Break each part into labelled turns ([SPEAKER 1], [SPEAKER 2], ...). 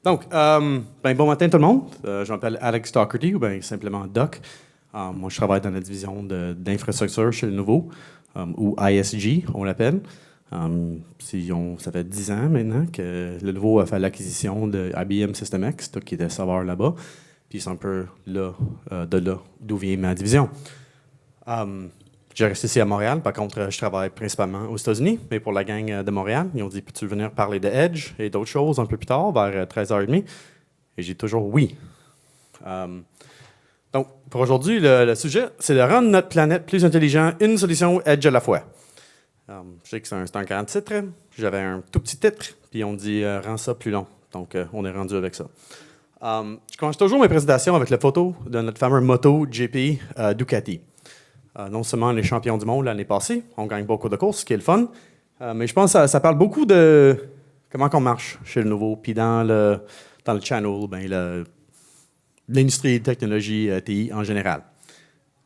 [SPEAKER 1] Donc, bon matin tout le monde. Je m'appelle Alex Doherty, ou bien simplement Doc. Moi, je travaille dans la division d'infrastructure chez Lenovo, ou ISG, on l'appelle. Ça fait 10 ans maintenant que Lenovo a fait l'acquisition de IBM System X, qui était serveur là-bas. Puis c'est un peu là d'où vient ma division. Je reste ici à Montréal. Par contre, je travaille principalement aux États-Unis. Mais pour la gang de Montréal, ils ont dit, peux-tu venir parler de Edge et d'autres choses un peu plus tard, vers 13h30? Et j'ai toujours oui. Donc, pour aujourd'hui, le sujet, c'est de rendre notre planète plus intelligente, une solution Edge à la fois. Je sais que c'est un grand titre. J'avais un tout petit titre, puis on dit rends ça plus long. Donc, on est rendu avec ça. Je commence toujours mes présentations avec la photo de notre fameux moto GP Ducati. Non seulement les champions du monde l'année passée, on gagne beaucoup de courses, ce qui est le fun, mais je pense que ça parle beaucoup de comment on marche chez Lenovo, puis dans le channel, l'industrie de technologie TI en général.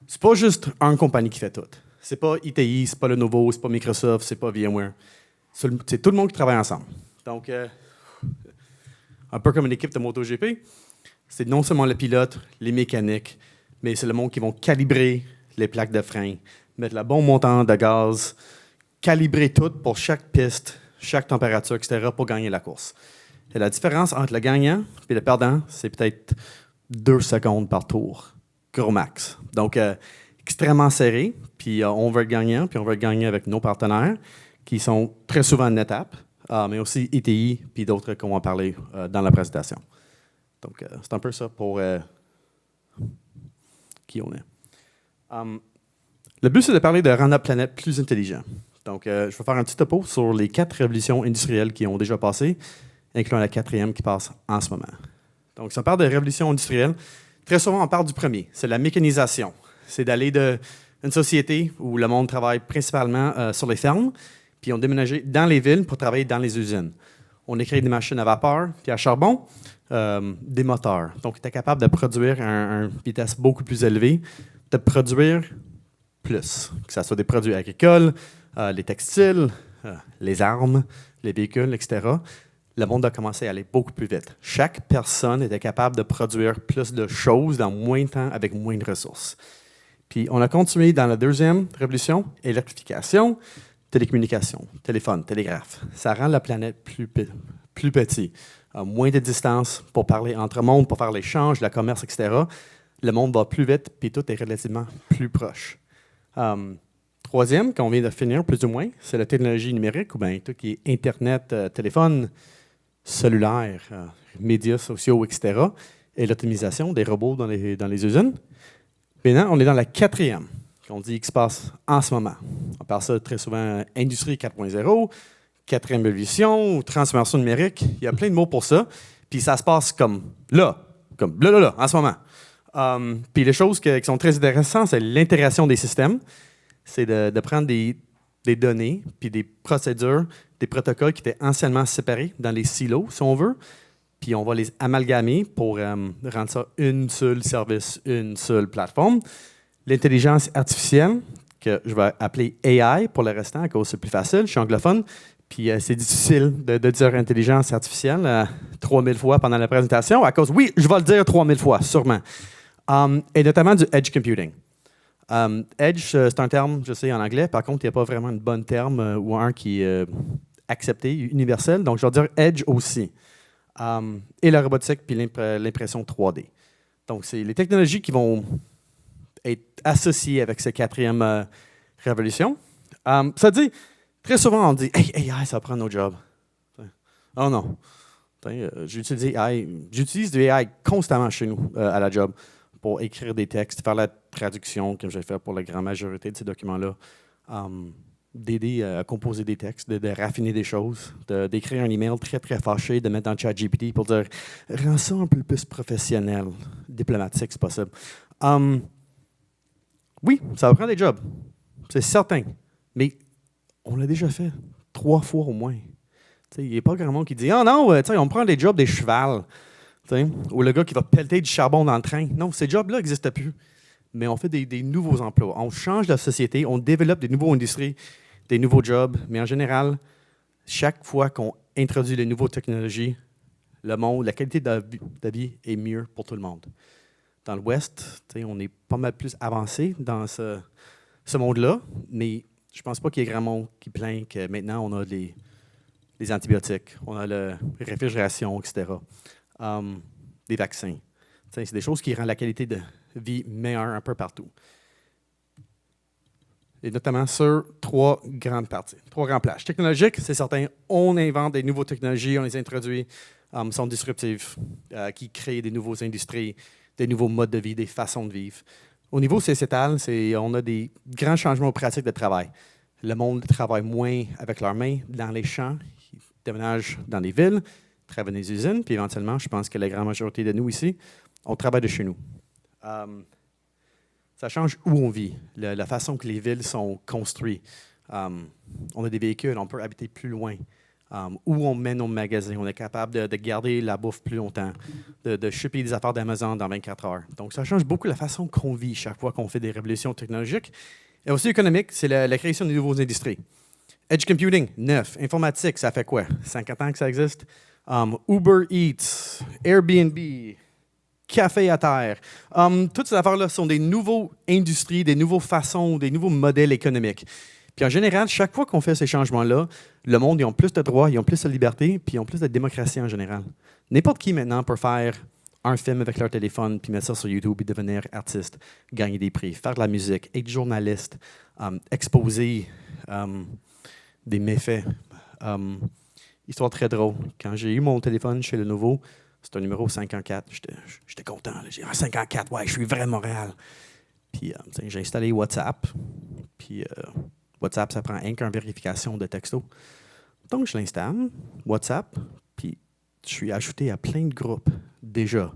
[SPEAKER 1] C'est pas juste une compagnie qui fait tout. C'est pas ITI, c'est pas Lenovo, c'est pas Microsoft, c'est pas VMware. C'est tout le monde qui travaille ensemble. Donc, un peu comme une équipe de MotoGP, c'est non seulement le pilote, les mécaniques, mais c'est le monde qui vont calibrer les plaques de frein, mettre le bon montant de gaz, calibrer tout pour chaque piste, chaque température, etc., pour gagner la course. Et la différence entre le gagnant et le perdant, c'est peut-être 2 secondes par tour, gros max. Donc, extrêmement serré, puis on veut être gagnant, puis on veut être gagner avec nos partenaires, qui sont très souvent une étape, mais aussi ITI, puis d'autres qu'on va parler dans la présentation. Donc, c'est un peu ça pour qui on est. Le but, c'est de parler de rendre notre planète plus intelligente. Donc, je vais faire un petit topo sur les 4 révolutions industrielles qui ont déjà passé, incluant la 4e qui passe en ce moment. Donc, si on parle de révolution industrielle, très souvent, on parle du premier. C'est la mécanisation. C'est d'aller d'une société où le monde travaille principalement sur les fermes, puis on déménagé dans les villes pour travailler dans les usines. On a créé des machines à vapeur puis à charbon, des moteurs. Donc, on était capable de produire à une vitesse beaucoup plus élevée, de produire plus, que ce soit des produits agricoles, les textiles, les armes, les véhicules, etc. Le monde a commencé à aller beaucoup plus vite. Chaque personne était capable de produire plus de choses dans moins de temps avec moins de ressources. Puis on a continué dans la deuxième révolution, électrification, télécommunication, téléphone, télégraphe. Ça rend la planète plus petite, moins de distance pour parler entre mondes, pour faire l'échange, le commerce, etc. Le monde va plus vite, puis tout est relativement plus proche. Troisième, qu'on vient de finir plus ou moins, c'est la technologie numérique, ou bien tout qui est Internet, téléphone, cellulaire, médias sociaux, etc., et l'optimisation des robots dans les usines. Maintenant, on est dans la 4e, qu'on dit qui se passe en ce moment. On parle ça très souvent Industrie 4.0, 4e révolution, transformation numérique. Il y a plein de mots pour ça. Puis ça se passe comme là, en ce moment. Puis les choses qui sont très intéressantes, c'est l'intégration des systèmes. C'est de prendre des données, puis des procédures, des protocoles qui étaient anciennement séparés dans les silos, si on veut. Puis on va les amalgamer pour rendre ça un seul service, une seule plateforme. L'intelligence artificielle, que je vais appeler AI pour le restant, à cause c'est plus facile, je suis anglophone. Puis c'est difficile de dire intelligence artificielle 3000 fois pendant la présentation, à cause, oui, je vais le dire 3000 fois, sûrement. Et notamment du edge computing. Edge, c'est un terme, je sais, en anglais. Par contre, il n'y a pas vraiment un bon terme ou un qui est accepté, universel. Donc, je vais dire edge aussi. Et la robotique puis l'impression 3D. Donc, c'est les technologies qui vont être associées avec cette 4e révolution. Ça dit, très souvent, on dit « Hey, AI, ça va prendre nos jobs. » Oh non. J'utilise du AI constamment chez nous à la job pour écrire des textes, faire la traduction, comme j'ai fait pour la grande majorité de ces documents-là, d'aider à composer des textes, de raffiner des choses, d'écrire un email très, très fâché, de mettre dans ChatGPT pour dire « Rends ça un peu plus professionnel, diplomatique, c'est possible. » Oui, ça va prendre des jobs, c'est certain, mais on l'a déjà fait 3 fois au moins. Il n'y a pas grand monde qui dit « Ah non, on prend des jobs des chevals. » Ou le gars qui va pelleter du charbon dans le train. Non, ces jobs-là n'existent plus. Mais on fait des nouveaux emplois. On change la société, on développe des nouvelles industries, des nouveaux jobs. Mais en général, chaque fois qu'on introduit de nouvelles technologies, le monde, la qualité de vie est mieux pour tout le monde. Dans l'Ouest, on est pas mal plus avancé dans ce monde-là, mais je ne pense pas qu'il y ait grand monde qui plaint que maintenant on a les antibiotiques, on a la réfrigération, etc. Des vaccins. C'est des choses qui rendent la qualité de vie meilleure un peu partout. Et notamment sur 3 grandes parties, 3 grands plages. Technologiques, c'est certain, on invente des nouvelles technologies, on les introduit, sont disruptives, qui créent des nouvelles industries, des nouveaux modes de vie, des façons de vivre. Au niveau sociétal, on a des grands changements aux pratiques de travail. Le monde travaille moins avec leurs mains dans les champs, ils déménagent dans les villes, travaillent dans les usines, puis éventuellement, je pense que la grande majorité de nous ici, on travaille de chez nous. Ça change où on vit, la façon que les villes sont construites. On a des véhicules, on peut habiter plus loin. Où on met nos magasins, on est capable de garder la bouffe plus longtemps, de shipper des affaires d'Amazon dans 24 heures. Donc, ça change beaucoup la façon qu'on vit chaque fois qu'on fait des révolutions technologiques. Et aussi économique, c'est la création de nouvelles industries. Edge computing, 9. Informatique, ça fait quoi? 50 ans que ça existe. Uber Eats, Airbnb, café à terre. Toutes ces affaires-là sont des nouvelles industries, des nouvelles façons, des nouveaux modèles économiques. Puis en général, chaque fois qu'on fait ces changements-là, le monde, ils ont plus de droits, ils ont plus de liberté, puis ils ont plus de démocratie en général. N'importe qui maintenant peut faire un film avec leur téléphone, puis mettre ça sur YouTube, et devenir artiste, gagner des prix, faire de la musique, être journaliste, exposer des méfaits. Histoire très drôle. Quand j'ai eu mon téléphone chez Lenovo, c'était un numéro 514. J'étais content. J'ai dit 514, ouais, je suis vrai Montréal. Puis j'ai installé WhatsApp. Puis WhatsApp, ça prend rien qu'une vérification de texto. Donc, je l'installe, WhatsApp, puis je suis ajouté à plein de groupes déjà.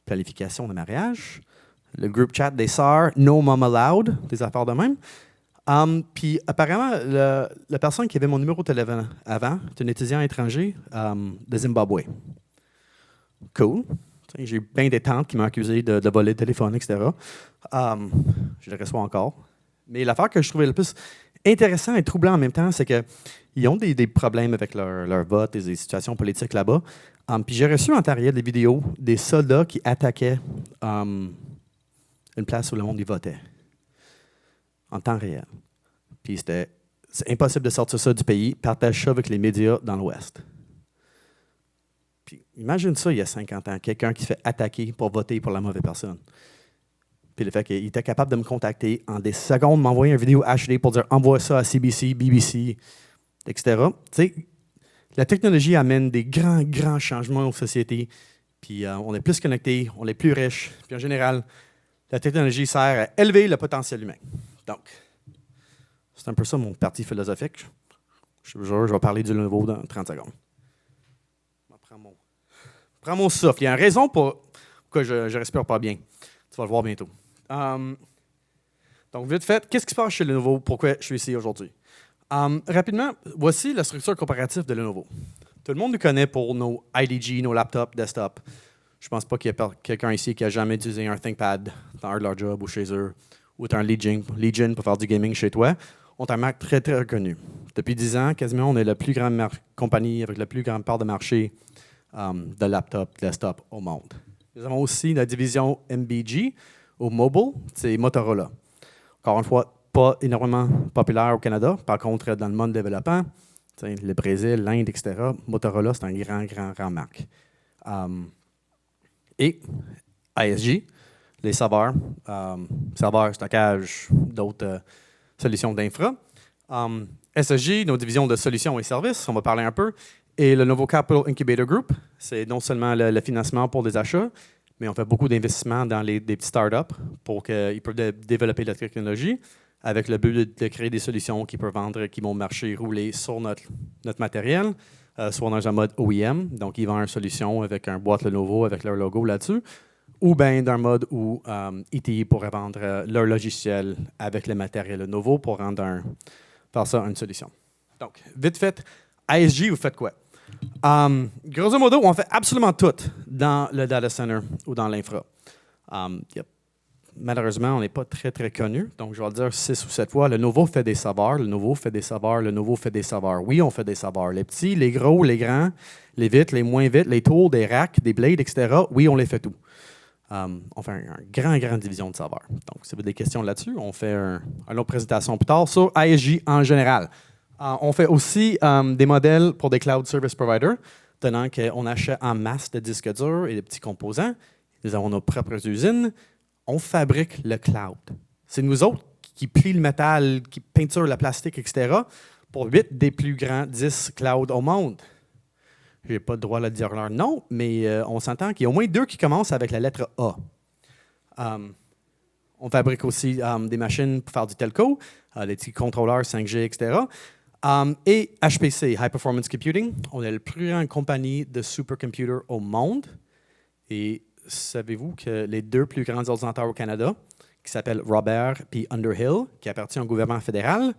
[SPEAKER 1] Planification de mariage, le groupe chat des sœurs, No Mom Allowed, des affaires de même. Puis apparemment, la personne qui avait mon numéro de téléphone avant, c'est un étudiant étranger de Zimbabwe. Cool. J'ai bien des tantes qui m'ont accusé de voler le téléphone, etc. Je le reçois encore. Mais l'affaire que je trouvais le plus intéressant et troublant en même temps, c'est qu'ils ont des problèmes avec leur vote et des situations politiques là-bas. Puis j'ai reçu en temps réel des vidéos des soldats qui attaquaient une place où le monde y votait. En temps réel. Puis c'est impossible de sortir ça du pays. Partage ça avec les médias dans l'Ouest. Puis imagine ça il y a 50 ans, quelqu'un qui se fait attaquer pour voter pour la mauvaise personne. Puis le fait qu'il était capable de me contacter en des secondes, m'envoyer une vidéo HD pour dire « envoie ça à CBC, BBC, etc. » Tu sais, la technologie amène des grands changements aux sociétés. Puis on est plus connectés, on est plus riches. Puis en général, la technologie sert à élever le potentiel humain. Donc, c'est un peu ça mon parti philosophique. Je vous jure, je vais parler du Lenovo dans 30 secondes. Prends mon souffle. Il y a une raison pourquoi je ne respire pas bien. Tu vas le voir bientôt. Donc, vite fait, qu'est-ce qui se passe chez Lenovo? Pourquoi je suis ici aujourd'hui? Rapidement, voici la structure comparative de Lenovo. Tout le monde nous connaît pour nos IDG, nos laptops, desktop. Je ne pense pas qu'il y ait quelqu'un ici qui a jamais utilisé un ThinkPad dans un de leur job ou chez eux, ou un Legion pour faire du gaming chez toi. On est un marque très, très reconnu. Depuis 10 ans, quasiment, on est la plus grande compagnie avec la plus grande part de marché de laptop, desktop au monde. Nous avons aussi la division MBG au mobile, c'est Motorola. Encore une fois, pas énormément populaire au Canada. Par contre, dans le monde développant, le Brésil, l'Inde, etc., Motorola, c'est un grand marque. Et ISG, les serveurs, stockage, d'autres solutions d'infra. SSG, nos divisions de solutions et services, on va parler un peu. Et le Lenovo Capital Incubator Group, c'est non seulement le financement pour des achats, mais on fait beaucoup d'investissements dans des petits startups pour qu'ils peuvent développer la technologie avec le but de créer des solutions qui peuvent vendre, qui vont marcher, rouler sur notre matériel, soit dans un mode OEM, donc ils vendent une solution avec un boîte Lenovo avec leur logo là-dessus, ou bien dans un mode où ETI pourrait vendre leur logiciel avec le matériel Lenovo pour faire ça une solution. Donc, vite fait, ISG, vous faites quoi? Grosso modo, on fait absolument tout dans le data center ou dans l'infra. Il y a malheureusement, on n'est pas très, très connu. Donc, je vais le dire 6 ou 7 fois. Le nouveau fait des saveurs, le nouveau fait des saveurs, le nouveau fait des saveurs. Oui, on fait des saveurs. Les petits, les gros, les grands, les vite, les moins vite, les tours, des racks, des blades, etc. Oui, on les fait tout. On fait une grande division de saveurs. Donc, si vous avez des questions là-dessus, on fait une autre présentation plus tard sur ISG en général. On fait aussi des modèles pour des cloud service providers, tenant qu'on achète en masse de disques durs et de petits composants. Nous avons nos propres usines. On fabrique le cloud. C'est nous autres qui plient le métal, qui peinturent le plastique, etc. pour 8 des plus grands 10 clouds au monde. Je n'ai pas le droit de dire leur nom, mais on s'entend qu'il y a au moins 2 qui commencent avec la lettre A. On fabrique aussi des machines pour faire du telco, des petits contrôleurs 5G, etc. Et HPC, High Performance Computing, on est la plus grande compagnie de supercomputers au monde. Et savez-vous que les 2 plus grands ordinateurs au Canada, qui s'appellent Robert et Underhill, qui appartiennent au gouvernement fédéral,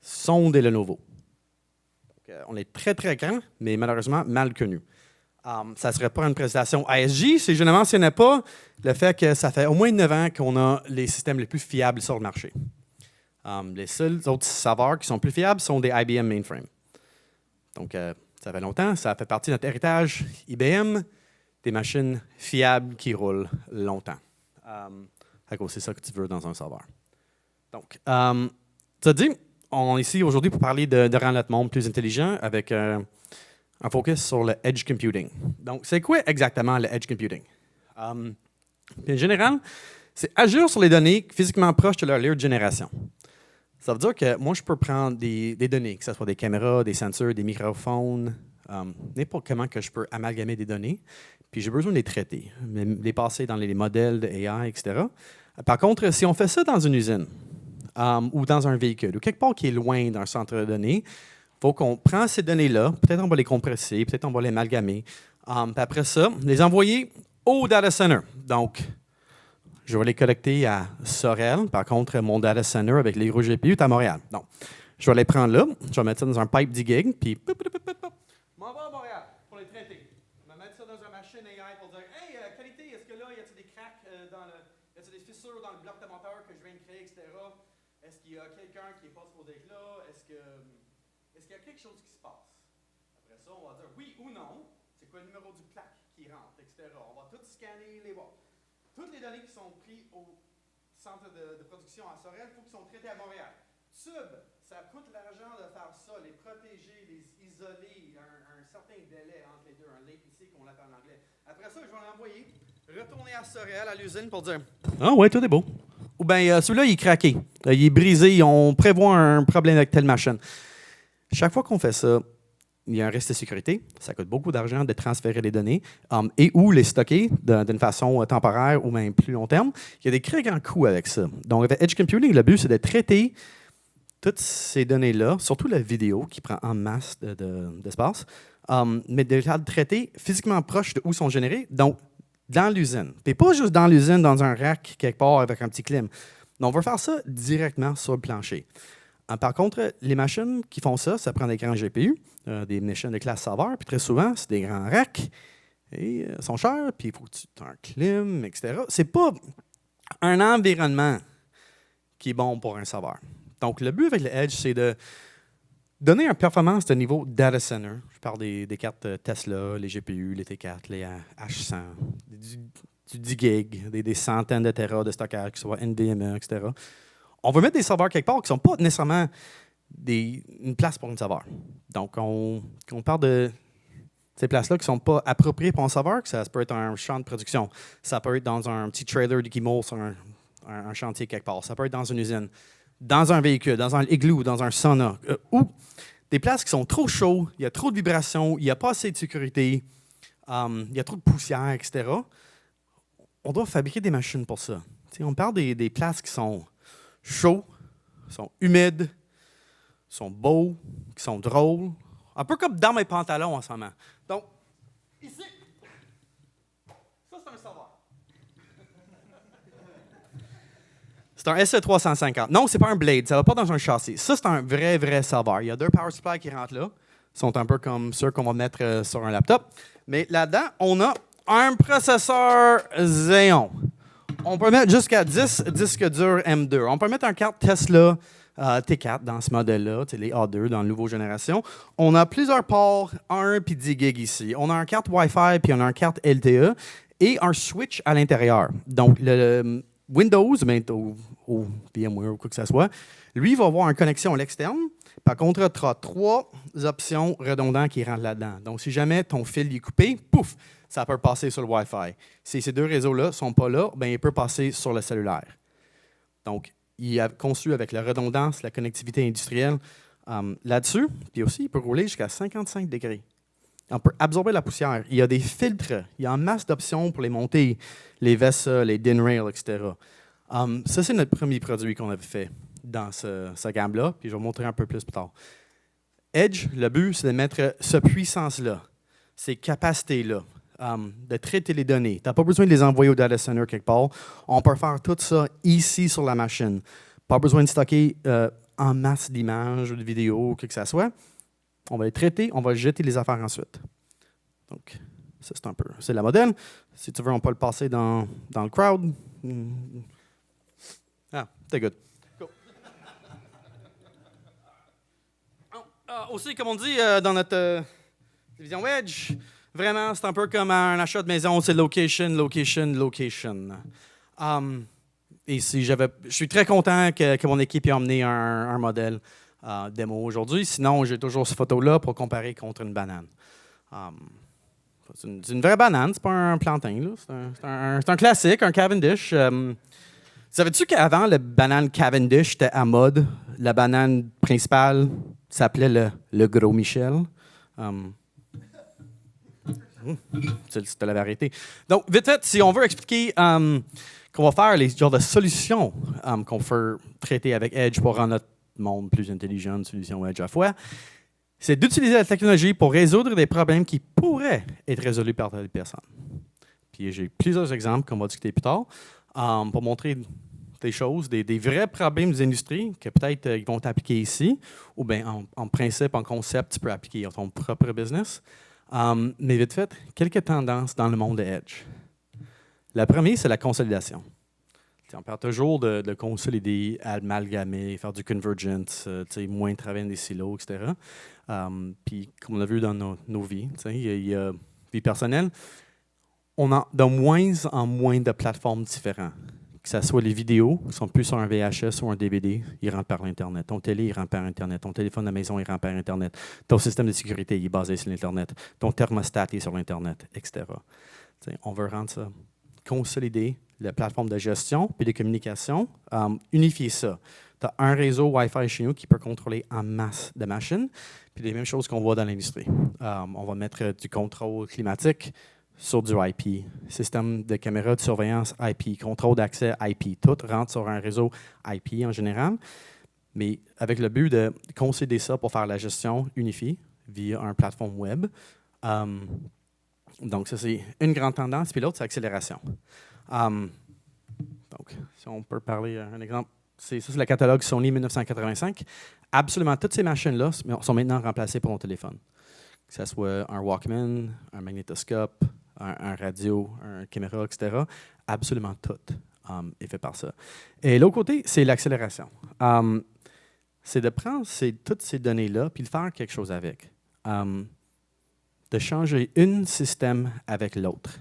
[SPEAKER 1] sont des Lenovo. Donc, on est très, très grand, mais malheureusement mal connu. Ça ne serait pas une présentation ASJ si je ne mentionnais pas le fait que ça fait au moins 9 ans qu'on a les systèmes les plus fiables sur le marché. Les seuls autres serveurs qui sont plus fiables sont des IBM mainframe. Donc, ça fait longtemps, ça fait partie de notre héritage IBM, des machines fiables qui roulent longtemps. C'est ça que tu veux dans un serveur. Donc, ça dit, on est ici aujourd'hui pour parler de rendre notre monde plus intelligent avec un focus sur le edge computing. Donc, c'est quoi exactement le edge computing? En général, c'est agir sur les données physiquement proches de leur lieu de génération. Ça veut dire que moi, je peux prendre des données, que ce soit des caméras, des sensors, des microphones, n'importe comment que je peux amalgamer des données, puis j'ai besoin de les traiter, les passer dans les modèles de AI, etc. Par contre, si on fait ça dans une usine ou dans un véhicule ou quelque part qui est loin d'un centre de données, il faut qu'on prenne ces données-là, peut-être on va les compresser, peut-être on va les amalgamer, puis après ça, les envoyer au data center. Donc, je vais les collecter à Sorel. Par contre, mon data center avec les gros GPU est à Montréal. Donc, je vais les prendre là, je vais mettre ça dans un pipe 10 gigs, puis m'en va à Montréal pour les traiter. Je vais mettre ça dans une machine AI pour dire « Hey, qualité, est-ce que là, y a-t-il des cracks y a-t-il des fissures dans le bloc de moteur que je viens de créer, etc. Est-ce qu'il y a quelqu'un qui n'est pas supposé être là? Est-ce qu'il y a quelque chose qui se passe? » Après ça, on va dire oui ou non. C'est quoi le numéro du plaque qui rentre, etc. On va tout scanner les voir. Toutes les données qui sont prises au centre de production à Sorel, il faut qu'ils soient traités à Montréal. Sub, ça coûte l'argent de faire ça, les protéger, les isoler, un certain délai entre les deux, un latency qu'on appelle en anglais. Après ça, je vais l'envoyer, retourner à Sorel, à l'usine, pour dire « Ah ouais, tout est beau. » Ou bien, celui-là, il est craqué, il est brisé, on prévoit un problème avec telle machine. Chaque fois qu'on fait ça, il y a un risque de sécurité. Ça coûte beaucoup d'argent de transférer les données et ou les stocker d'une façon temporaire ou même plus long terme. Il y a des très grands coûts avec ça. Donc, avec Edge Computing, le but, c'est de traiter toutes ces données-là, surtout la vidéo qui prend en masse d'espace, mais de les traiter physiquement proche de où sont générés, donc dans l'usine. Et pas juste dans l'usine, dans un rack quelque part avec un petit clim. Donc, on va faire ça directement sur le plancher. Par contre, les machines qui font ça, ça prend des grands GPU, des machines de classe serveur, puis très souvent, c'est des grands racks, et sont chers, puis il faut que tu aies un clim, etc. C'est pas un environnement qui est bon pour un serveur. Donc, le but avec le Edge, c'est de donner une performance de niveau data center. Je parle des cartes Tesla, les GPU, les T4, les H100, du 10 gigs, des centaines de terras de stockage, que ce soit NVMe, etc. On veut mettre des serveurs quelque part qui ne sont pas nécessairement une place pour un serveur. Donc, on parle de ces places-là qui ne sont pas appropriées pour un serveur, que ça peut être un champ de production. Ça peut être dans un petit trailer de Guimau sur un chantier quelque part. Ça peut être dans une usine, dans un véhicule, dans un igloo, dans un sauna. Ou des places qui sont trop chaudes, il y a trop de vibrations, il n'y a pas assez de sécurité, il y a trop de poussière, etc. On doit fabriquer des machines pour ça. T'sais, on parle des places qui sont chauds, sont humides, sont beaux, qui sont drôles. Un peu comme dans mes pantalons en ce moment. Donc, ici, ça c'est un serveur. C'est un SE350. Non, c'est pas un Blade, ça va pas dans un châssis. Ça, c'est un vrai serveur. Il y a 2 power supplies qui rentrent là. Ils sont un peu comme ceux qu'on va mettre sur un laptop. Mais là-dedans, on a un processeur Xeon. On peut mettre jusqu'à 10 disques durs M2. On peut mettre un carte Tesla T4 dans ce modèle-là, les A2 dans la nouvelle génération. On a plusieurs ports, 1 puis 10 gigs ici. On a un carte Wi-Fi puis on a un carte LTE et un switch à l'intérieur. Donc, le Windows, ou VMware ou quoi que ce soit, lui va avoir une connexion à l'externe. Par contre, tu auras 3 options redondantes qui rentrent là-dedans. Donc, si jamais ton fil est coupé, pouf, ça peut passer sur le Wi-Fi. Si ces deux réseaux-là ne sont pas là, bien, il peut passer sur le cellulaire. Donc, il est conçu avec la redondance, la connectivité industrielle là-dessus. Puis aussi, il peut rouler jusqu'à 55 degrés. On peut absorber la poussière. Il y a des filtres. Il y a une masse d'options pour les monter, les VESA, les DIN-Rail, etc. Ça, c'est notre premier produit qu'on avait fait dans ce gamme-là. Puis je vais vous montrer un peu plus tard. Edge, le but, c'est de mettre cette puissance-là, ces capacités-là, de traiter les données. Tu n'as pas besoin de les envoyer au data center quelque part. On peut faire tout ça ici sur la machine. Pas besoin de stocker en masse d'images ou de vidéos, quoi que ce soit. On va les traiter, on va jeter les affaires ensuite. Donc, ça, c'est la modèle. Si tu veux, on peut le passer dans le crowd. Ah, c'est good. Cool. Aussi, comme on dit dans notre division Wedge, vraiment, c'est un peu comme un achat de maison, c'est location, location, location. Et je suis très content que mon équipe ait emmené un modèle démo aujourd'hui. Sinon, j'ai toujours cette photo-là pour comparer contre une banane. C'est une vraie banane, c'est pas un plantain. C'est un classique, un Cavendish. Savais-tu qu'avant, le banane Cavendish était à mode? La banane principale s'appelait le Gros Michel. C'était la vérité. Donc, vite fait, si on veut expliquer qu'on va faire les genres de solutions qu'on peut traiter avec Edge pour rendre notre monde plus intelligent, une solution Edge à la fois, c'est d'utiliser la technologie pour résoudre des problèmes qui pourraient être résolus par des personnes. Puis j'ai plusieurs exemples qu'on va discuter plus tard pour montrer des choses, des vrais problèmes des industries que peut-être ils vont t'appliquer ici, ou bien en principe, en concept, tu peux appliquer à ton propre business. Mais vite fait, quelques tendances dans le monde de Edge. La première, c'est la consolidation. On parle toujours de consolider, amalgamer, faire du convergence, moins travailler dans des silos, etc. Puis, comme on a vu dans nos vies, il y a vie personnelle, on a de moins en moins de plateformes différentes. Que ce soit les vidéos, qui sont plus sur un VHS ou un DVD, ils rentrent par l'Internet. Ton télé, il rentre par Internet. Ton téléphone de maison, il rentre par Internet. Ton système de sécurité, il est basé sur l'Internet. Ton thermostat est sur l'Internet, etc. On veut rendre ça, consolider la plateforme de gestion puis de communication, unifier ça. Tu as un réseau Wi-Fi chez nous qui peut contrôler en masse de machines, puis les mêmes choses qu'on voit dans l'industrie. On va mettre du contrôle climatique sur du IP, système de caméra de surveillance IP, contrôle d'accès IP. Tout rentre sur un réseau IP en général, mais avec le but de concéder ça pour faire la gestion unifiée via une plateforme web. Donc, ça, c'est une grande tendance. Puis l'autre, c'est l'accélération. Donc, si on peut parler un exemple, ça, c'est le catalogue Sony 1985. Absolument toutes ces machines-là sont maintenant remplacées par mon téléphone. Que ce soit un Walkman, un magnétoscope, un radio, une caméra, etc. Absolument tout est fait par ça. Et l'autre côté, c'est l'accélération. C'est de prendre toutes ces données-là puis de faire quelque chose avec. De changer un système avec l'autre.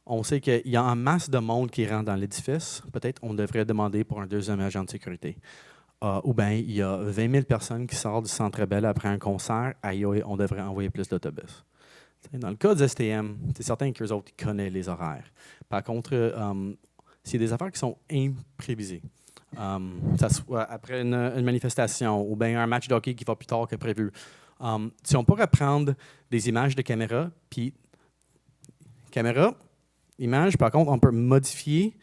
[SPEAKER 1] On sait qu'il y a en masse de monde qui rentre dans l'édifice. Peut-être on devrait demander pour un deuxième agent de sécurité. Ou bien il y a 20 000 personnes qui sortent du Centre Bell après un concert. Aïe, on devrait envoyer plus d'autobus. Dans le cas du STM, c'est certain qu'eux autres ils connaissent les horaires. Par contre, c'est des affaires qui sont imprévisées. Ça soit après une manifestation ou bien un match de hockey qui va plus tard que prévu. Si on pourrait prendre des images de caméra, puis image, par contre, on peut modifier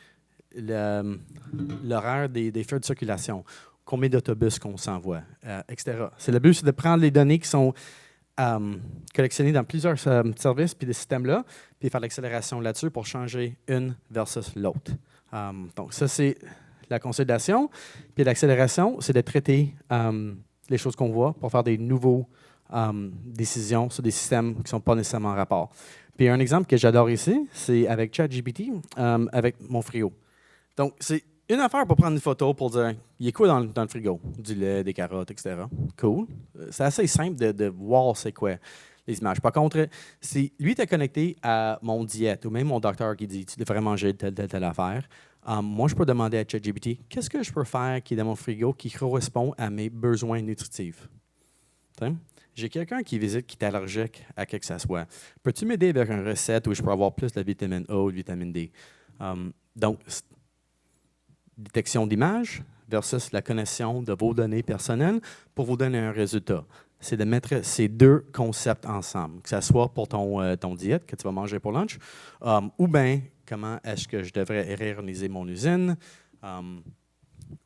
[SPEAKER 1] l'horaire des feux de circulation, combien d'autobus qu'on s'envoie, etc. C'est le but, c'est de prendre les données qui sont collectionnées dans plusieurs services puis des systèmes-là, puis faire l'accélération là-dessus pour changer une versus l'autre. Donc, ça, c'est la consolidation. Puis l'accélération, c'est de traiter les choses qu'on voit pour faire des nouveaux décisions sur des systèmes qui ne sont pas nécessairement en rapport. Puis un exemple que j'adore ici, c'est avec ChatGPT, avec mon frigo. Donc, c'est une affaire pour prendre une photo pour dire il est quoi dans le frigo? Du lait, des carottes, etc. Cool. C'est assez simple de voir c'est quoi les images. Par contre, si lui t'es connecté à mon diète ou même mon docteur qui dit tu devrais manger telle affaire, moi, je peux demander à ChatGPT qu'est-ce que je peux faire qui est dans mon frigo qui correspond à mes besoins nutritifs. T'sais? J'ai quelqu'un qui visite qui est allergique à quoi que ce soit. Peux-tu m'aider avec une recette où je peux avoir plus de vitamine A ou de vitamine D? Donc, détection d'image versus la connexion de vos données personnelles pour vous donner un résultat. C'est de mettre ces deux concepts ensemble, que ce soit pour ton diète que tu vas manger pour lunch, ou bien comment est-ce que je devrais réorganiser mon usine,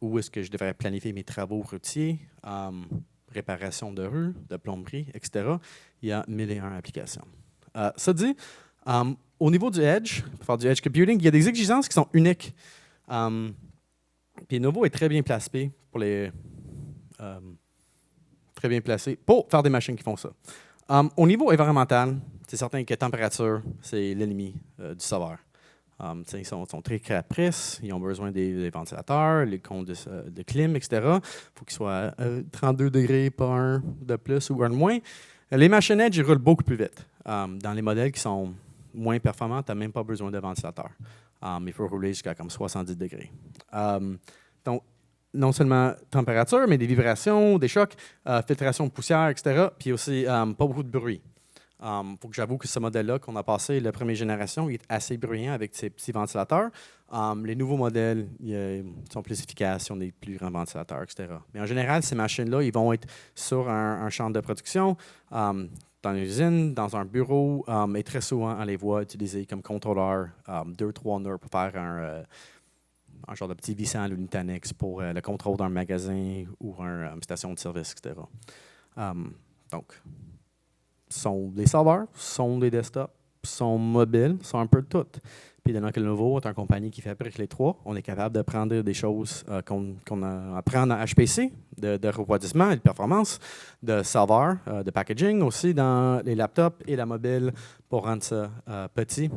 [SPEAKER 1] où est-ce que je devrais planifier mes travaux routiers, réparation de rue, de plomberie, etc. Il y a 1001 applications. Ça dit, au niveau du Edge, pour faire du Edge Computing, il y a des exigences qui sont uniques. Puis Novo est très bien placé pour faire des machines qui font ça. Au niveau environnemental, c'est certain que température, c'est l'ennemi du sauveur. Ils sont très caprices, ils ont besoin des ventilateurs, les comptes de clim, etc. Il faut qu'ils soient à 32 degrés, pas un de plus ou un de moins. Les machines Edge, ils roulent beaucoup plus vite. Dans les modèles qui sont moins performants, tu n'as même pas besoin de ventilateur. Il faut rouler jusqu'à comme 70 degrés. Donc, non seulement température, mais des vibrations, des chocs, filtration de poussière, etc. Puis aussi, pas beaucoup de bruit. Faut que j'avoue que ce modèle-là qu'on a passé, la première génération, il est assez bruyant avec ses petits ventilateurs. Les nouveaux modèles sont plus efficaces, ils ont des plus grands ventilateurs, etc. Mais en général, ces machines-là, ils vont être sur un champ de production, dans une usine, dans un bureau, et très souvent, on les voit utilisés comme contrôleur, 2-3 nœuds pour faire un genre de petit vissant ou une Nutanix pour le contrôle d'un magasin ou une station de service, etc. Donc, sont des serveurs, sont des desktops, sont mobiles, sont un peu de tout. Puis, dans que Lenovo est une compagnie qui fabrique les trois, on est capable de prendre des choses qu'on apprend dans HPC, de refroidissement et de performance, de serveurs, de packaging aussi dans les laptops et la mobile pour rendre ça petit,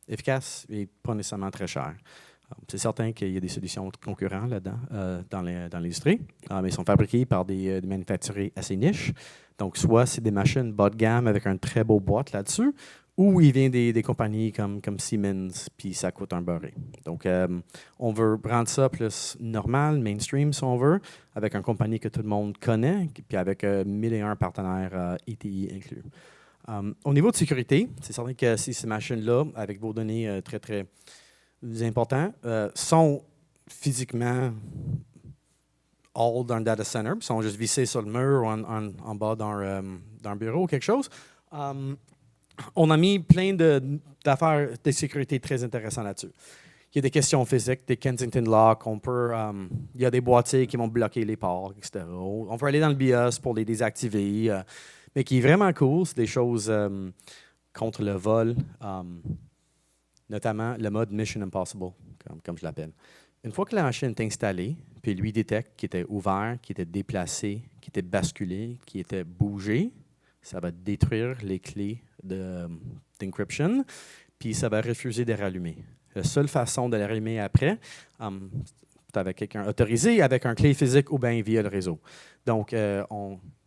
[SPEAKER 1] efficace et pas nécessairement très cher. C'est certain qu'il y a des solutions concurrentes là-dedans, dans l'industrie, mais ils sont fabriqués par des manufacturiers assez niches. Donc, soit c'est des machines bas de gamme avec un très beau boîte là-dessus, ou il vient des compagnies comme Siemens, puis ça coûte un beurré. Donc, on veut rendre ça plus normal, mainstream, si on veut, avec une compagnie que tout le monde connaît, puis avec 1001 partenaires ETI inclus. Au niveau de sécurité, c'est certain que si ces machines-là, avec vos données très, très importantes, sont physiquement all dans le data center, puis sont juste vissés sur le mur ou en bas dans un bureau ou quelque chose. On a mis plein d'affaires de sécurité très intéressantes là-dessus. Il y a des questions physiques, des Kensington Locks, il y a des boîtiers qui vont bloquer les ports, etc. On peut aller dans le BIOS pour les désactiver, mais qui est vraiment cool, c'est des choses contre le vol, notamment le mode Mission Impossible, comme je l'appelle. Une fois que la machine est installée, puis lui détecte qu'il était ouvert, qu'il était déplacé, qu'il était basculé, qu'il était bougé, ça va détruire les clés d'encryption, puis ça va refuser de rallumer. La seule façon de la rallumer après, c'est avec quelqu'un autorisé, avec un clé physique ou bien via le réseau. Donc,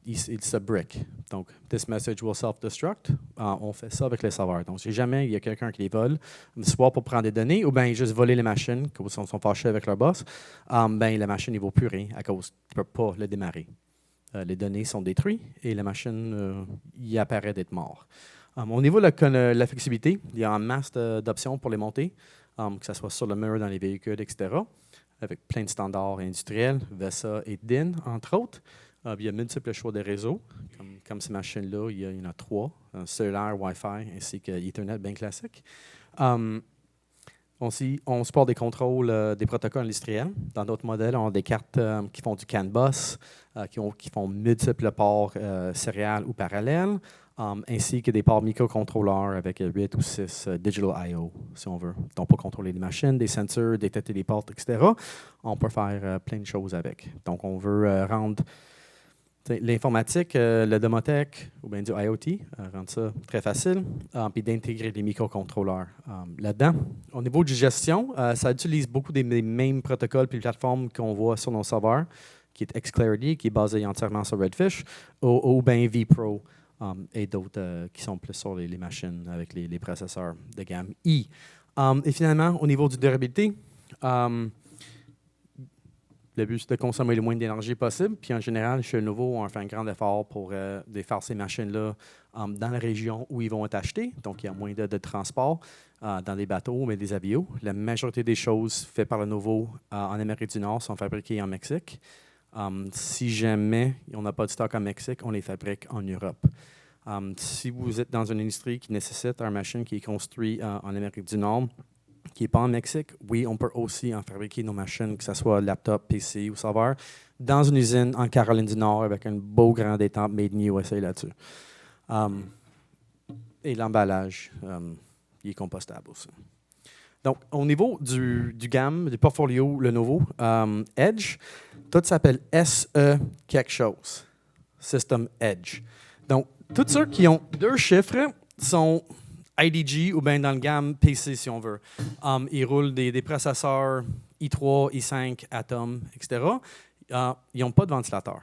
[SPEAKER 1] it's a brick. Donc, this message will self-destruct. On fait ça avec les serveurs. Donc, si jamais il y a quelqu'un qui les vole, soit pour prendre des données, ou bien juste voler les machines, quand ils sont fâchés avec leur boss, ben la machine ne vaut plus rien à cause qu'ils ne peuvent pas le démarrer. Les données sont détruites et la machine y apparaît d'être morte. Au niveau de la flexibilité, il y a en masse d'options pour les monter, que ce soit sur le mur, dans les véhicules, etc., avec plein de standards industriels, VESA et DIN, entre autres. Il y a multiples choix de réseaux. Comme ces machines-là, il y en a 3, cellulaire, Wi-Fi, ainsi que Ethernet bien classique. On supporte des contrôles des protocoles industriels. Dans d'autres modèles, on a des cartes qui font du CAN bus, qui font multiples ports sériels ou parallèles, ainsi que des ports microcontrôleurs avec 8 ou 6 Digital I/O, si on veut. Donc, pour contrôler les machines, des sensors, détecter les portes, etc., on peut faire plein de choses avec. Donc, on veut rendre L'informatique, le domotique ou bien du IoT rend ça très facile, puis d'intégrer des microcontrôleurs là-dedans. Au niveau de gestion, ça utilise beaucoup des mêmes protocoles et plateformes qu'on voit sur nos serveurs, qui est Xclarity, qui est basé entièrement sur Redfish, ou bien vPro et d'autres qui sont plus sur les machines avec les processeurs de gamme I. Et finalement, au niveau de durabilité, le but, c'est de consommer le moins d'énergie possible. Puis en général, chez Lenovo, on fait un grand effort pour défaire ces machines-là dans la région où ils vont être achetés. Donc, il y a moins de transport dans des bateaux, mais des avions. La majorité des choses faites par Lenovo en Amérique du Nord sont fabriquées en Mexique. Si jamais on n'a pas de stock en Mexique, on les fabrique en Europe. Si vous êtes dans une industrie qui nécessite une machine qui est construite en Amérique du Nord, qui n'est pas en Mexique, oui, on peut aussi en fabriquer nos machines, que ce soit laptop, PC ou serveur, dans une usine en Caroline du Nord avec un beau grand détente made in USA là-dessus. Et l'emballage, il est compostable aussi. Donc, au niveau du gamme, du portfolio Lenovo Edge, tout s'appelle SE quelque chose, System Edge. Donc, tous ceux qui ont 2 chiffres sont IDG ou bien dans le gamme PC, si on veut. Ils roulent des processeurs i3, i5, Atom, etc. Ils n'ont pas de ventilateur.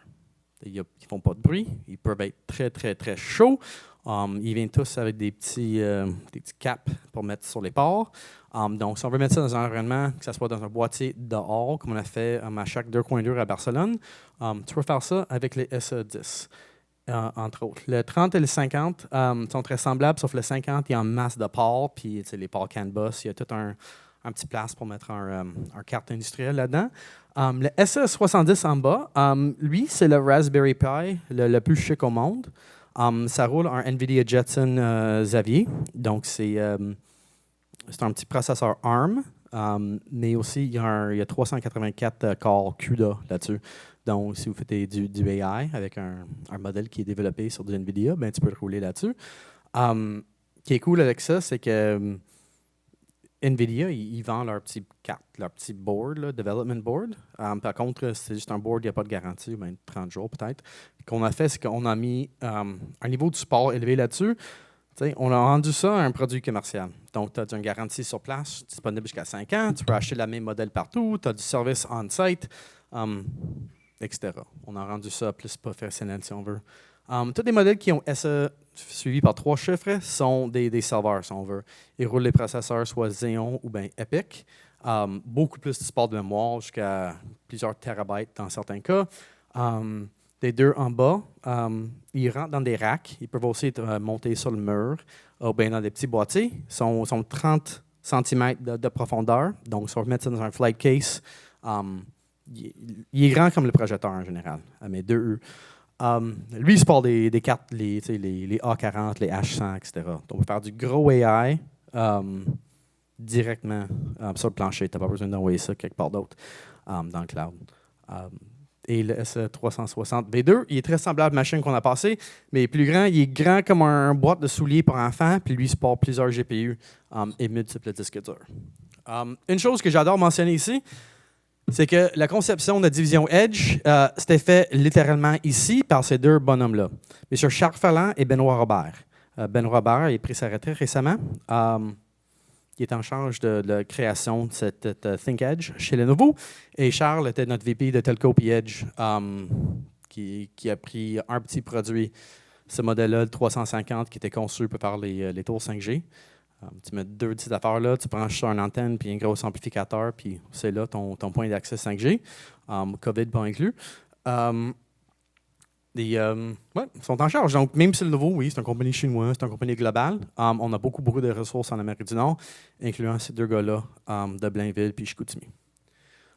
[SPEAKER 1] Ils ne font pas de bruit. Ils peuvent être très, très, très chauds. Ils viennent tous avec des petits caps pour mettre sur les ports. Donc, si on veut mettre ça dans un environnement, que ce soit dans un boîtier dehors, comme on a fait à chaque 2.2 à Barcelone, tu peux faire ça avec les SE10. Entre autres. Le 30 et le 50 sont très semblables, sauf le 50, il y a en masse de ports, puis les ports CAN bus, il y a tout un petit place pour mettre un carte industrielle là-dedans. Le SE70 en bas, lui, c'est le Raspberry Pi, le plus chic au monde. Ça roule un NVIDIA Jetson Xavier, donc c'est un petit processeur ARM, mais aussi il y a 384 corps CUDA là-dessus. Donc, si vous faites du AI avec un modèle qui est développé sur du NVIDIA, ben, tu peux le rouler là-dessus. Ce qui est cool avec ça, c'est que NVIDIA, ils vendent leur petit carte, leur petit board, là, development board. Par contre, c'est juste un board, il n'y a pas de garantie, ben 30 jours peut-être. Ce qu'on a fait, c'est qu'on a mis un niveau de support élevé là-dessus. On a rendu ça à un produit commercial. Donc, tu as une garantie sur place, disponible jusqu'à 5 ans. Tu peux acheter le même modèle partout. Tu as du service on-site. Etc. On a rendu ça plus professionnel, si on veut. Tous les modèles qui ont SE suivis par 3 chiffres sont des serveurs, si on veut. Ils roulent les processeurs soit Xeon ou bien EPYC. Beaucoup plus de support de mémoire, jusqu'à plusieurs terabytes dans certains cas. Les 2 en bas, ils rentrent dans des racks. Ils peuvent aussi être montés sur le mur ou bien dans des petits boîtiers. Ils sont 30 cm de profondeur. Donc, si on remet ça dans un flight case, il est grand comme le projecteur en général, mais 2 lui, il supporte des cartes, les A40, les H100, etc. Donc, on peut faire du gros AI directement sur le plancher. Tu n'as pas besoin d'envoyer ça quelque part d'autre dans le cloud. Et le S360 V2, il est très semblable à la machine qu'on a passée, mais plus grand. Il est grand comme un boîte de souliers pour enfants, puis lui, il supporte plusieurs GPU et multiples disques durs. Une chose que j'adore mentionner ici, c'est que la conception de la division Edge, c'était fait littéralement ici par ces 2 bonhommes-là, M. Charles Ferland et Benoît Robert. Benoît Robert a pris sa retraite récemment. Il est en charge de la création de cette ThinkEdge chez Lenovo. Et Charles était notre VP de Telco et Edge, qui a pris un petit produit, ce modèle-là, le 350, qui était conçu pour faire les tours 5G. Tu mets 2 petites affaires là, tu branches sur une antenne puis un gros amplificateur, puis c'est là ton point d'accès 5G, COVID pas inclus. Ils sont en charge. Donc, même si le nouveau, oui, c'est une compagnie chinoise, c'est une compagnie globale, on a beaucoup de ressources en Amérique du Nord, incluant ces 2 gars-là de Blainville puis Chicoutimi.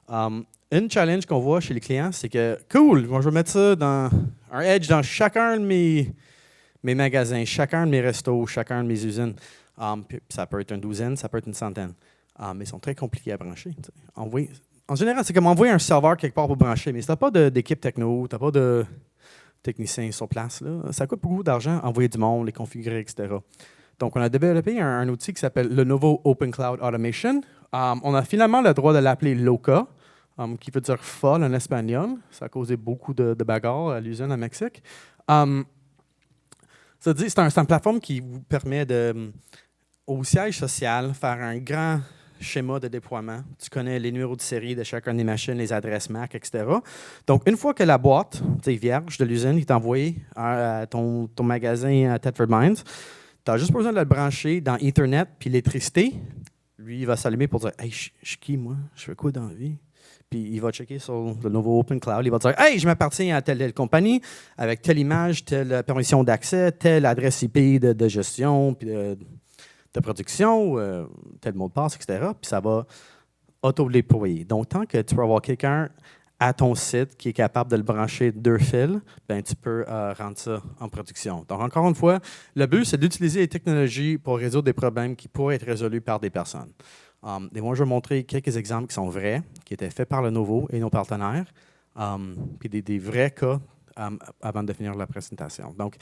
[SPEAKER 1] Une challenge qu'on voit chez les clients, c'est que, cool, moi je vais mettre ça dans un Edge dans chacun de mes magasins, chacun de mes restos, chacun de mes usines. Puis ça peut être une douzaine, ça peut être une centaine. Mais ils sont très compliqués à brancher. En général, c'est comme envoyer un serveur quelque part pour brancher, mais si tu n'as pas d'équipe techno, tu n'as pas de technicien sur place, là, ça coûte beaucoup d'argent, envoyer du monde, les configurer, etc. Donc, on a développé un outil qui s'appelle Lenovo Open Cloud Automation. On a finalement le droit de l'appeler LOCA. qui veut dire folle en espagnol. Ça a causé beaucoup de bagarres à l'usine à Mexique. Ça dit, c'est une plateforme qui vous permet au siège social, faire un grand schéma de déploiement. Tu connais les numéros de série de chacune des machines, les adresses MAC, etc. Donc, une fois que la boîte vierge de l'usine est envoyée à ton magasin à Thetford Mines, tu as juste besoin de le brancher dans Ethernet puis l'électricité. Lui, il va s'allumer pour dire « Hey, je suis qui, moi? Je fais quoi dans la vie? » Puis il va checker sur le nouveau Open Cloud. Il va dire « Hey, je m'appartiens à telle compagnie avec telle image, telle permission d'accès, telle adresse IP de gestion, puis de production, tel mot de passe, etc. » Puis ça va auto-déployer. Donc, tant que tu peux avoir quelqu'un à ton site qui est capable de le brancher 2 fils, ben, tu peux rendre ça en production. Donc, encore une fois, le but, c'est d'utiliser les technologies pour résoudre des problèmes qui pourraient être résolus par des personnes. Et moi, je vais montrer quelques exemples qui sont vrais, qui étaient faits par Lenovo et nos partenaires, puis des vrais cas avant de finir la présentation. Donc,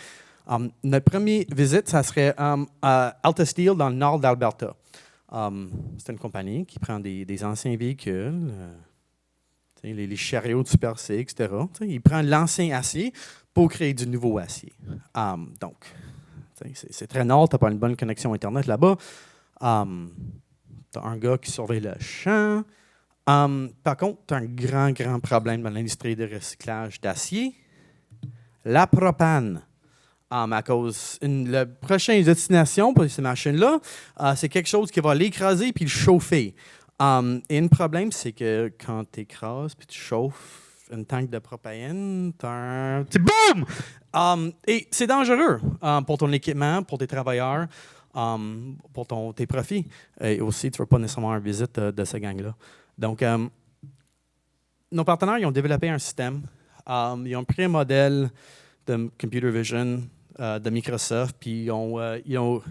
[SPEAKER 1] notre première visite, ça serait à Alta Steel dans le nord d'Alberta. C'est une compagnie qui prend des anciens véhicules, les chariots de Super C, etc. Il prend l'ancien acier pour créer du nouveau acier. Donc, c'est très nord, tu n'as pas une bonne connexion Internet là-bas. Tu as un gars qui surveille le champ. Par contre, tu as un grand problème dans l'industrie de recyclage d'acier. La propane. À cause la prochaine destination pour ces machines-là, c'est quelque chose qui va l'écraser puis le chauffer. Et un problème, c'est que quand tu écrases puis tu chauffes une tank de propane, c'est boum! Et c'est dangereux pour ton équipement, pour tes travailleurs, pour tes profits. Et aussi, tu ne veux pas nécessairement une visite de ce gang-là. Donc, nos partenaires, ils ont développé un système. Ils ont pris un modèle de computer vision de Microsoft, puis ils ont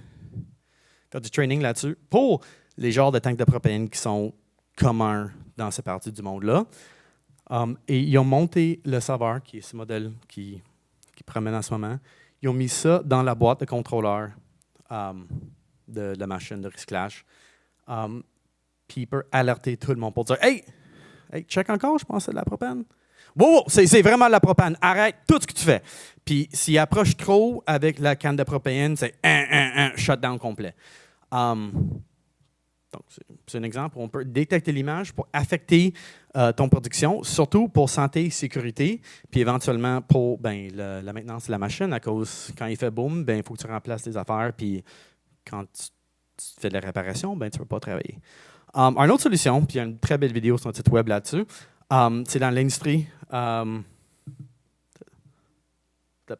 [SPEAKER 1] fait du training là-dessus pour les genres de tanks de propane qui sont communs dans cette partie du monde-là. Et ils ont monté le serveur, qui est ce modèle qui promène en ce moment. Ils ont mis ça dans la boîte de contrôleur de la machine de recyclage. Puis il peut alerter tout le monde pour dire « Hey, check encore, je pense que c'est de la propane. » Wow, c'est vraiment de la propane. Arrête tout ce que tu fais. Puis s'il approche trop avec la canne de propane, c'est shutdown complet. Donc, c'est un exemple où on peut détecter l'image pour affecter ton production, surtout pour santé et sécurité, puis éventuellement pour la maintenance de la machine, à cause, quand il fait boom, il faut que tu remplaces tes affaires, puis quand tu fais de la réparation, tu ne peux pas travailler. Une autre solution, puis il y a une très belle vidéo sur notre site web là-dessus, c'est dans l'industrie de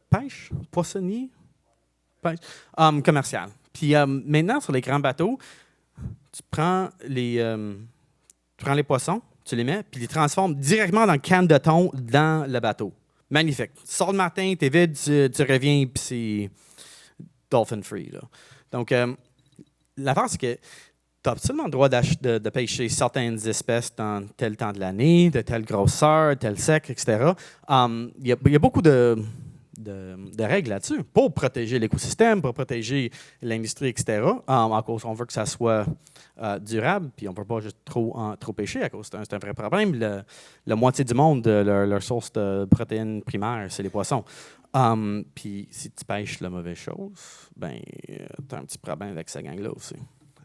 [SPEAKER 1] pêche, poissonnier, pêche, commerciale. Puis maintenant, sur les grands bateaux, tu prends les poissons, tu les mets, puis tu les transformes directement dans une canne de thon dans le bateau. Magnifique. Tu sors le matin, tu es vide, tu reviens, puis c'est dolphin free. Là. Donc, l'affaire, c'est que tu as absolument le droit de pêcher certaines espèces dans tel temps de l'année, de telle grosseur, tel sec, etc. Il y a beaucoup de règles là-dessus pour protéger l'écosystème, pour protéger l'industrie, etc. À cause, on veut que ça soit durable, puis on ne peut pas juste trop pêcher, à cause c'est un vrai problème. La moitié du monde, leur source de protéines primaires, c'est les poissons. Puis si tu pêches la mauvaise chose, tu as un petit problème avec cette gang-là aussi.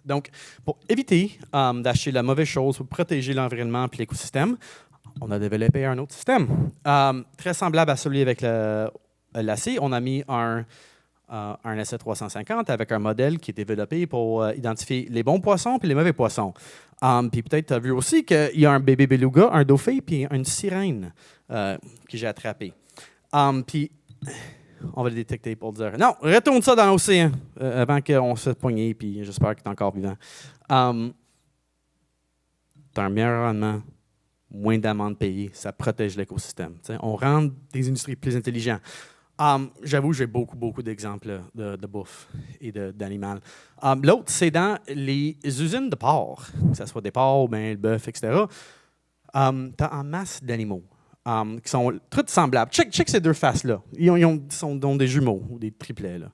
[SPEAKER 1] Donc, pour éviter d'acheter la mauvaise chose, pour protéger l'environnement et l'écosystème, on a développé un autre système. Très semblable à celui avec l'acier. On a mis un SC350 avec un modèle qui est développé pour identifier les bons poissons et les mauvais poissons. Puis peut-être tu as vu aussi qu'il y a un bébé beluga, un dauphin puis une sirène que j'ai attrapé. Puis on va le détecter pour dire non, retourne ça dans l'océan avant qu'on se poigne, puis j'espère qu'il est encore vivant. Tu as un meilleur rendement, moins d'amendes payées, ça protège l'écosystème. On rend des industries plus intelligentes. J'avoue, j'ai beaucoup d'exemples de bouffe et d'animal. L'autre, c'est dans les usines de porc, que ce soit des porcs, le bœuf, etc. Tu as en masse d'animaux. Qui sont toutes semblables. Check ces deux faces-là. Ils sont des jumeaux ou des triplets. Là.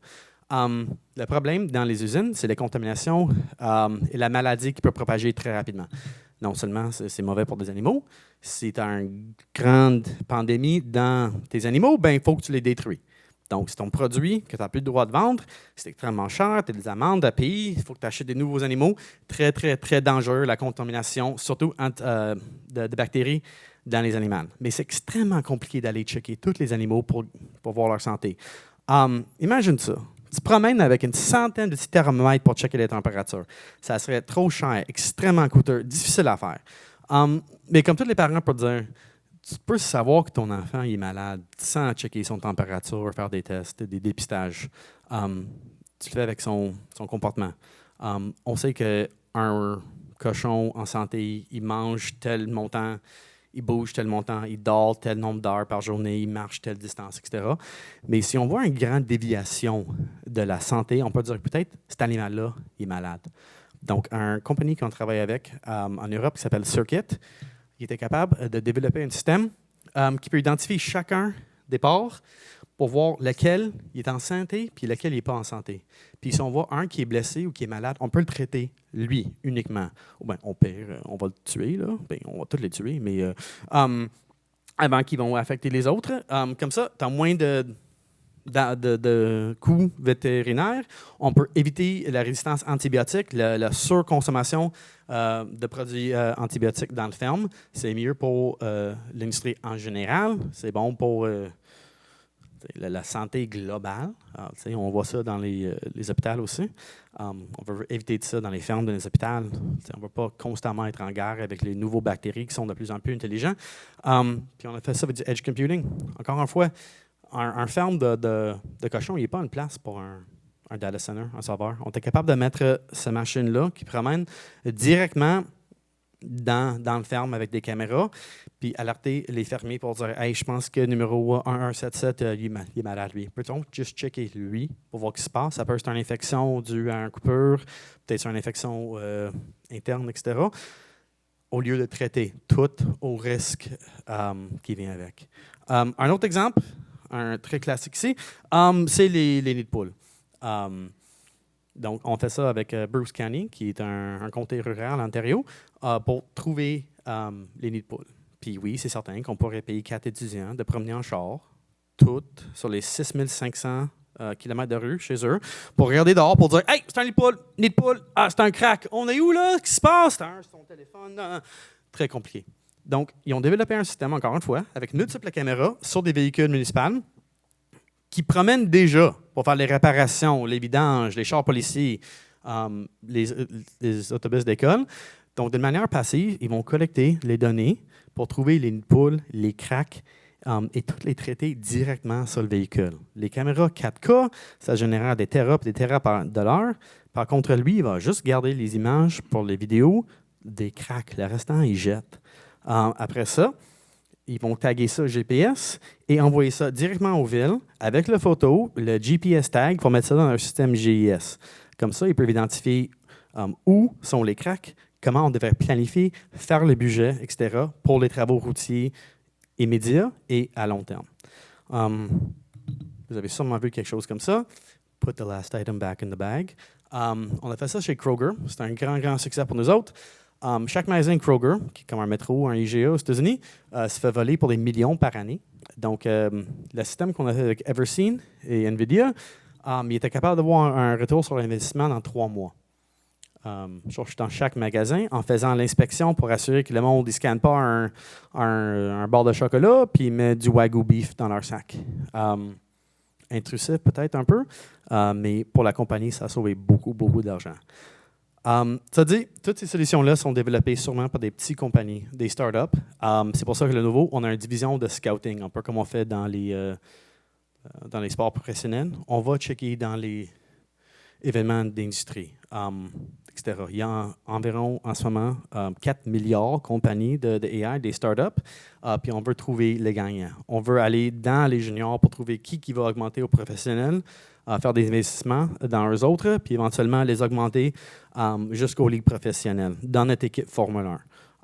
[SPEAKER 1] Le problème dans les usines, c'est la contamination et la maladie qui peut propager très rapidement. non seulement c'est mauvais pour des animaux, si tu as une grande pandémie dans tes animaux, ben il faut que tu les détruis. Donc, si ton produit que tu n'as plus le droit de vendre, c'est extrêmement cher, tu as des amendes à payer, il faut que tu achètes des nouveaux animaux. Très, très, très dangereux, la contamination, surtout de bactéries dans les animaux. Mais c'est extrêmement compliqué d'aller checker tous les animaux pour voir leur santé. Imagine ça. Tu te promènes avec une centaine de petits thermomètres pour checker les températures. Ça serait trop cher, extrêmement coûteux, difficile à faire. Mais comme tous les parents peuvent dire, tu peux savoir que ton enfant est malade sans checker son température, faire des tests, des dépistages. Tu le fais avec son comportement. On sait qu'un cochon en santé, il mange tel montant, il bouge tel montant, il dort tel nombre d'heures par journée, il marche telle distance, etc. Mais si on voit une grande déviation de la santé, on peut dire que peut-être cet animal-là est malade. Donc, une compagnie qu'on travaille avec en Europe qui s'appelle Circuit, il était capable de développer un système qui peut identifier chacun des porcs pour voir lequel il est en santé puis lequel il n'est pas en santé. Puis si on voit un qui est blessé ou qui est malade, on peut le traiter, lui, uniquement. Ou bien, on va le tuer, là. Bien, on va tous les tuer, mais avant qu'ils vont affecter les autres. Comme ça, tu as moins de coûts vétérinaires. On peut éviter la résistance antibiotique, la surconsommation de produits antibiotiques dans le ferme. C'est mieux pour l'industrie en général. C'est bon pour la santé globale. Alors, on voit ça dans les hôpitaux aussi. On veut éviter ça dans les fermes, dans les hôpitaux. On ne veut pas constamment être en guerre avec les nouveaux bactéries qui sont de plus en plus intelligents. Puis on a fait ça avec du edge computing. Encore une fois, un ferme de cochons, il n'est pas une place pour un data center, un serveur. On est capable de mettre cette machine-là qui promène directement dans le ferme avec des caméras, puis alerter les fermiers pour dire « Hey, je pense que numéro 1177, il est malade, lui. » Peut-on juste checker lui pour voir ce qui se passe? Ça peut être une infection due à une coupure, peut-être une infection interne, etc., au lieu de traiter tout au risque qui vient avec. Un autre exemple, un très classique ici, c'est les nids de poules. Donc, on fait ça avec Bruce County, qui est un comté rural en Ontario, pour trouver les nids de poules. Puis oui, c'est certain qu'on pourrait payer 4 étudiants de promener en char, toutes sur les 6500 kilomètres de rue chez eux, pour regarder dehors, pour dire « Hey, c'est un nid de poule, ah, c'est un crack, on est où là? Qu'est-ce qui se passe? » C'est son téléphone. Non. Très compliqué. Donc, ils ont développé un système, encore une fois, avec multiples caméras sur des véhicules municipaux qui promènent déjà pour faire les réparations, les vidanges, les chars policiers, les autobus d'école. Donc, d'une manière passive, ils vont collecter les données pour trouver les nids de poules, les cracks, et toutes les traiter directement sur le véhicule. Les caméras 4K, ça génère des terras de l'heure. Par contre, lui, il va juste garder les images pour les vidéos des cracks. Le restant, il jette. Après ça, ils vont taguer ça GPS et envoyer ça directement aux villes avec la photo, le GPS tag pour mettre ça dans un système GIS. Comme ça, ils peuvent identifier où sont les cracks, comment on devrait planifier, faire le budget, etc., pour les travaux routiers immédiats et à long terme. Vous avez sûrement vu quelque chose comme ça. Put the last item back in the bag. On a fait ça chez Kroger. C'est un grand, grand succès pour nous autres. Chaque magasin Kroger, qui est comme un métro, un IGA aux États-Unis, se fait voler pour des millions par année. Donc, le système qu'on a fait avec Everseen et NVIDIA, il était capable d'avoir un retour sur l'investissement dans 3 mois. Je suis dans chaque magasin en faisant l'inspection pour assurer que le monde ne scanne pas un bord de chocolat puis met du Wagyu beef dans leur sac. Intrusif peut-être un peu, mais pour la compagnie, ça a sauvé beaucoup, beaucoup d'argent. Ça dit, toutes ces solutions-là sont développées sûrement par des petites compagnies, des startups. C'est pour ça que le nouveau, on a une division de scouting, un peu comme on fait dans les sports professionnels. On va checker dans les événements d'industrie, etc. Il y a environ, en ce moment, 4 milliards de compagnies de AI, des startups, puis on veut trouver les gagnants. On veut aller dans les juniors pour trouver qui va augmenter aux professionnels, faire des investissements dans eux autres, puis éventuellement les augmenter jusqu'aux ligues professionnelles, dans notre équipe Formule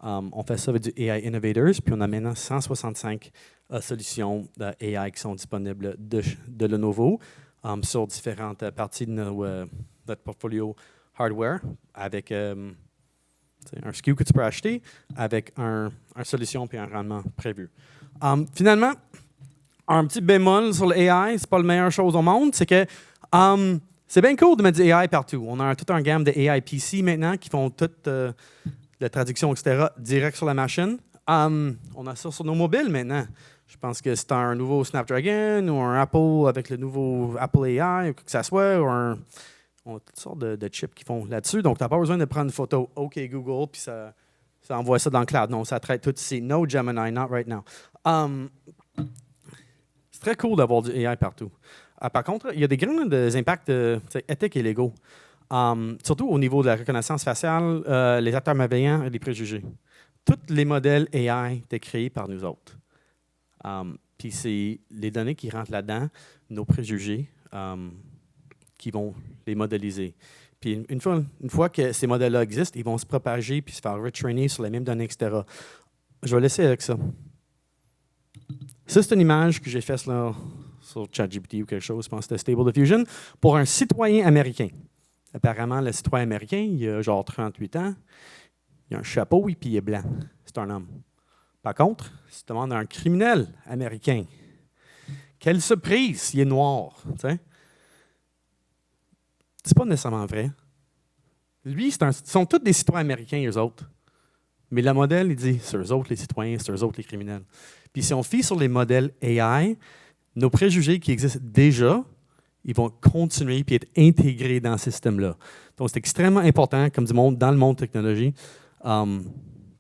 [SPEAKER 1] 1. On fait ça avec du AI Innovators, puis on a maintenant 165 solutions d'AI qui sont disponibles de Lenovo sur différentes parties de notre portfolio hardware, avec C'est un SKU que tu peux acheter avec une solution et un rendement prévu. Finalement, un petit bémol sur l'AI, c'est pas la meilleure chose au monde, c'est que c'est bien cool de mettre du AI partout. On a toute une gamme de AI PC maintenant qui font toute la traduction, etc., direct sur la machine. On a ça sur nos mobiles maintenant. Je pense que c'est un nouveau Snapdragon ou un Apple avec le nouveau Apple AI ou quoi que ce soit, ou on a toutes sortes de chips qui font là-dessus. Donc, tu n'as pas besoin de prendre une photo OK Google puis ça envoie ça dans le cloud. Non, ça traite tout ici. No Gemini, not right now. C'est très cool d'avoir du AI partout. Par contre, il y a des grands impacts éthiques et légaux. Surtout au niveau de la reconnaissance faciale, les acteurs malveillants et les préjugés. Tous les modèles AI étaient créés par nous autres. Puis c'est les données qui rentrent là-dedans, nos préjugés, qui vont les modéliser. Puis une fois que ces modèles-là existent, ils vont se propager puis se faire retrainer sur les mêmes données, etc. Je vais laisser avec ça. Ça, c'est une image que j'ai faite là, sur ChatGPT ou quelque chose, je pense que c'était Stable Diffusion, pour un citoyen américain. Apparemment, le citoyen américain, il a genre 38 ans, il a un chapeau et puis il est blanc. C'est un homme. Par contre, si tu demandes à un criminel américain, quelle surprise, il est noir. T'sais? C'est pas nécessairement vrai. Lui, ils sont tous des citoyens américains, eux autres. Mais le modèle, il dit, c'est eux autres les citoyens, c'est eux autres les criminels. Puis si on fie sur les modèles AI, nos préjugés qui existent déjà, ils vont continuer et être intégrés dans ce système-là. Donc, c'est extrêmement important, comme du monde, dans le monde de technologie,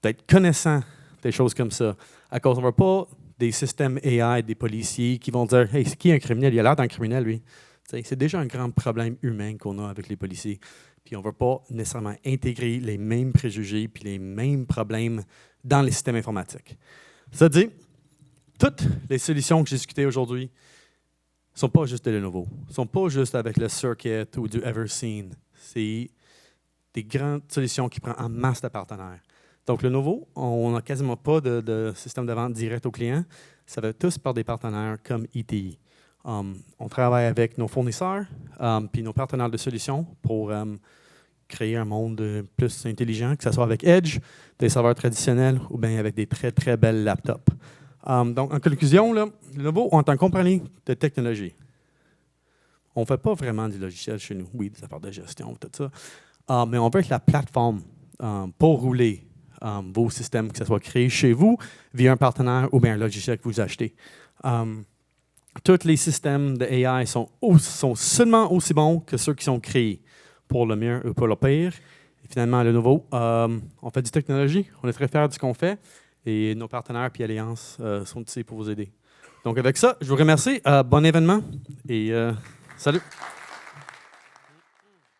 [SPEAKER 1] d'être connaissant des choses comme ça. À cause, on ne veut pas des systèmes AI, des policiers qui vont dire « Hey, c'est qui un criminel? Il a l'air d'un criminel, lui. » C'est déjà un grand problème humain qu'on a avec les policiers. Puis on ne veut pas nécessairement intégrer les mêmes préjugés puis les mêmes problèmes dans les systèmes informatiques. Ça dit, toutes les solutions que j'ai discutées aujourd'hui ne sont pas juste de Lenovo, ne sont pas juste avec le Circuit ou du Everseen. C'est des grandes solutions qui prennent en masse de partenaires. Donc, Lenovo, on n'a quasiment pas de système de vente direct aux clients. Ça va tous par des partenaires comme ETI. On travaille avec nos fournisseurs puis nos partenaires de solutions pour créer un monde plus intelligent, que ce soit avec Edge, des serveurs traditionnels ou bien avec des très, très belles laptops. Donc, en conclusion, là, Lenovo, en tant que compagnie de technologie, on ne fait pas vraiment du logiciel chez nous. Oui, des affaires de gestion, tout ça. Mais on veut être la plateforme pour rouler vos systèmes, que ce soit créé chez vous via un partenaire ou bien un logiciel que vous achetez. Tous les systèmes de AI sont seulement aussi bons que ceux qui sont créés, pour le mieux ou pour le pire. Et finalement, à Lenovo, on fait du technologie, on est très fiers de ce qu'on fait et nos partenaires et alliances sont ici pour vous aider. Donc avec ça, je vous remercie. Bon événement et salut!